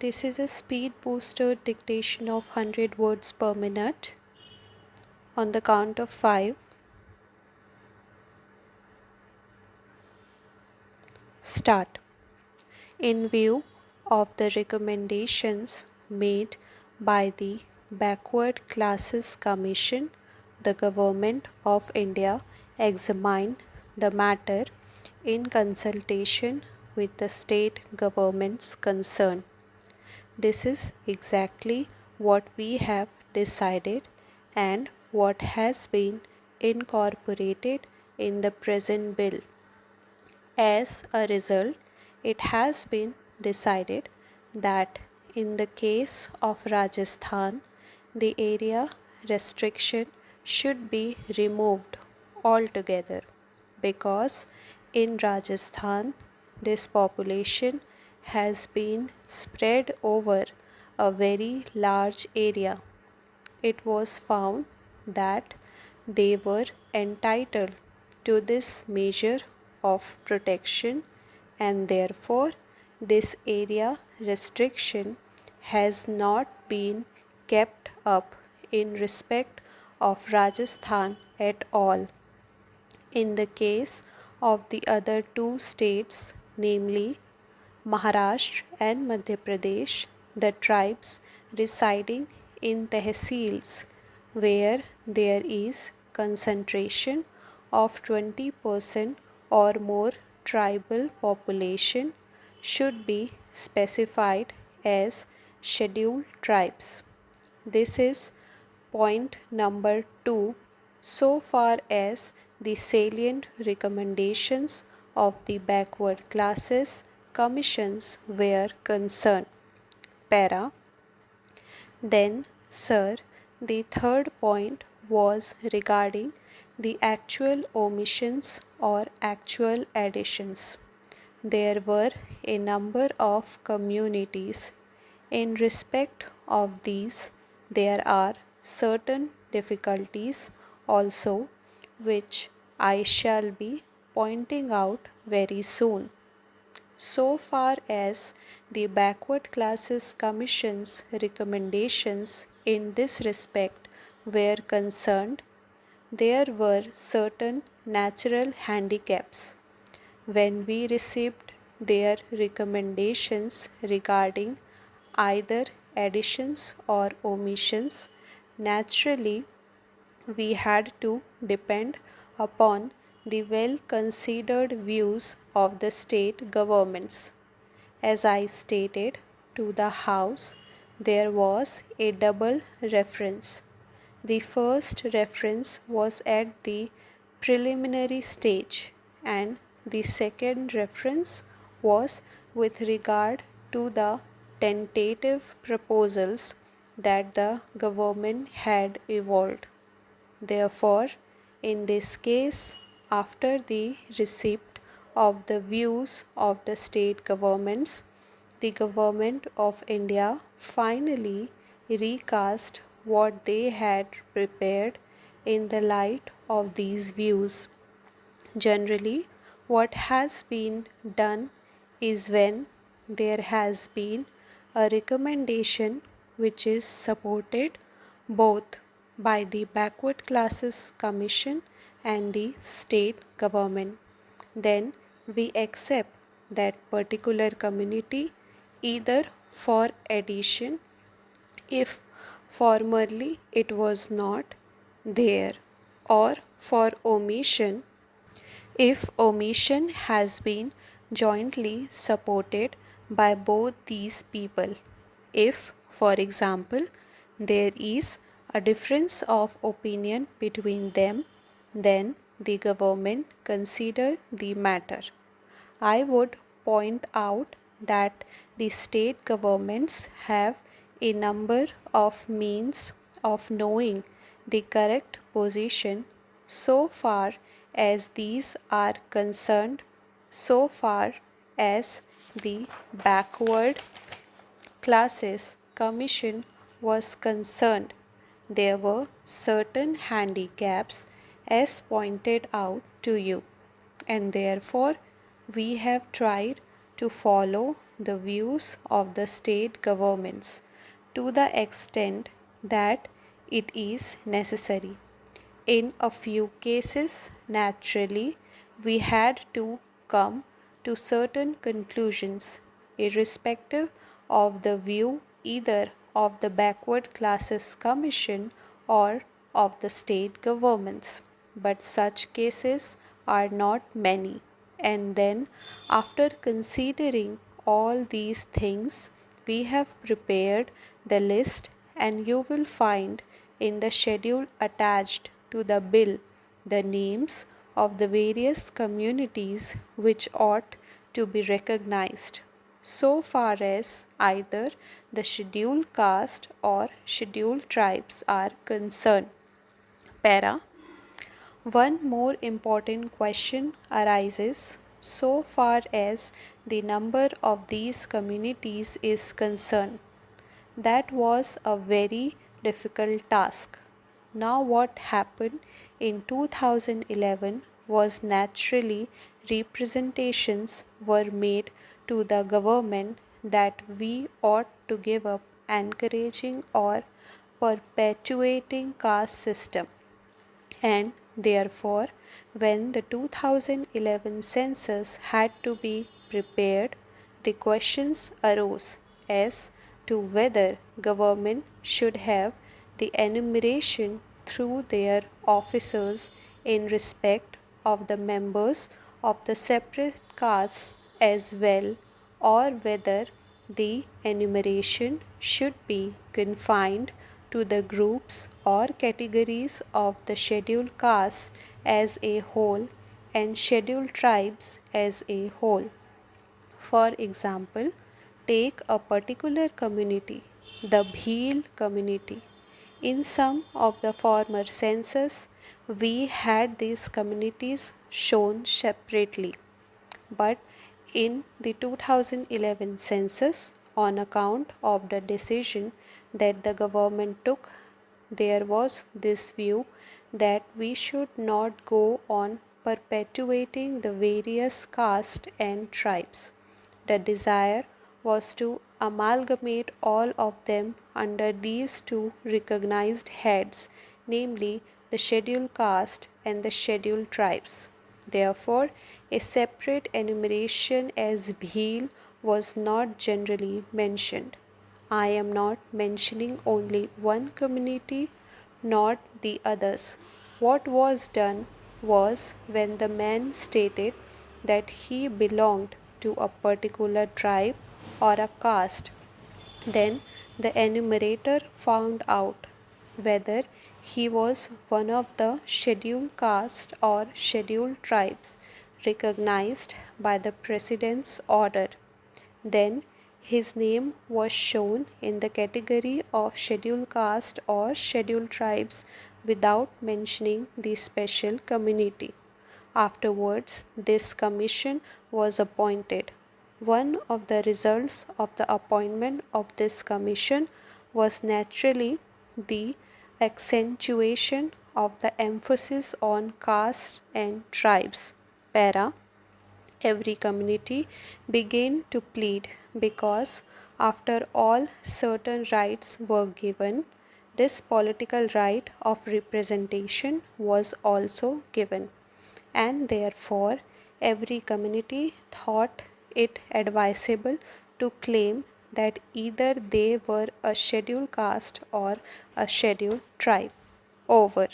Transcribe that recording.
This is a speed booster dictation of 100 words per minute. On the count of 5, start. In view of the recommendations made by the Backward Classes Commission, the Government of India examined the matter in consultation with the state governments concerned. This is exactly what we have decided and what has been incorporated in the present bill. As a result, it has been decided that in the case of Rajasthan, the area restriction should be removed altogether because in Rajasthan, this population has been spread over a very large area. It was found that they were entitled to this measure of protection, and therefore this area restriction has not been kept up in respect of Rajasthan at all. In the case of the other two states, namely Maharashtra and Madhya Pradesh, the tribes residing in tehsils where there is concentration of 20% or more tribal population should be specified as scheduled tribes. This is point number 2 so far as the salient recommendations of the backward classes commissions were concerned. Para. Then, sir, the third point was regarding the actual omissions or actual additions. There were a number of communities. In respect of these, there are certain difficulties also, which I shall be pointing out very soon. So far as the Backward Classes Commission's recommendations in this respect were concerned, there were certain natural handicaps. When we received their recommendations regarding either additions or omissions, naturally we had to depend upon the well considered views of the state governments. As I stated to the House, there was a double reference. The first reference was at the preliminary stage, and the second reference was with regard to the tentative proposals that the government had evolved. Therefore, in this case, after the receipt of the views of the state governments, the Government of India finally recast what they had prepared in the light of these views. Generally, what has been done is when there has been a recommendation which is supported both by the Backward Classes Commission and the state government, then we accept that particular community either for addition if formerly it was not there, or for omission if omission has been jointly supported by both these people. If, for example, there is a difference of opinion between them, then the government consider the matter. I would point out that the state governments have a number of means of knowing the correct position so far as these are concerned, so far as the Backward Classes Commission was concerned. There were certain handicaps as pointed out to you, and therefore we have tried to follow the views of the state governments to the extent that it is necessary. In a few cases, naturally, we had to come to certain conclusions, irrespective of the view either of the Backward Classes Commission or of the state governments. But such cases are not many. And then, after considering all these things, we have prepared the list, and you will find in the schedule attached to the bill the names of the various communities which ought to be recognized, so far as either the scheduled caste or scheduled tribes are concerned. Para. One more important question arises so far as the number of these communities is concerned. That was a very difficult task. Now, what happened in 2011 was naturally representations were made to the government that we ought to give up encouraging or perpetuating caste system, and therefore when the 2011 census had to be prepared, the questions arose as to whether government should have the enumeration through their officers in respect of the members of the separate castes as well, or whether the enumeration should be confined to the groups or categories of the scheduled castes as a whole and scheduled tribes as a whole. For example, take a particular community, the Bhil community. In some of the former census, we had these communities shown separately, but in the 2011 census, on account of the decision that the government took, there was this view that we should not go on perpetuating the various castes and tribes. The desire was to amalgamate all of them under these two recognized heads, namely the scheduled caste and the scheduled tribes. Therefore, a separate enumeration as Bhil was not generally mentioned. I am not mentioning only one community, not the others. What was done was when the man stated that he belonged to a particular tribe or a caste, then the enumerator found out whether he was one of the scheduled caste or scheduled tribes recognized by the president's order. Then his name was shown in the category of scheduled caste or scheduled tribes without mentioning the special community. Afterwards, this commission was appointed. One of the results of the appointment of this commission was naturally the accentuation of the emphasis on castes and tribes. Para. Every community began to plead because, after all, certain rights were given. This political right of representation was also given, and therefore every community thought it advisable to claim that either they were a scheduled caste or a scheduled tribe. Over.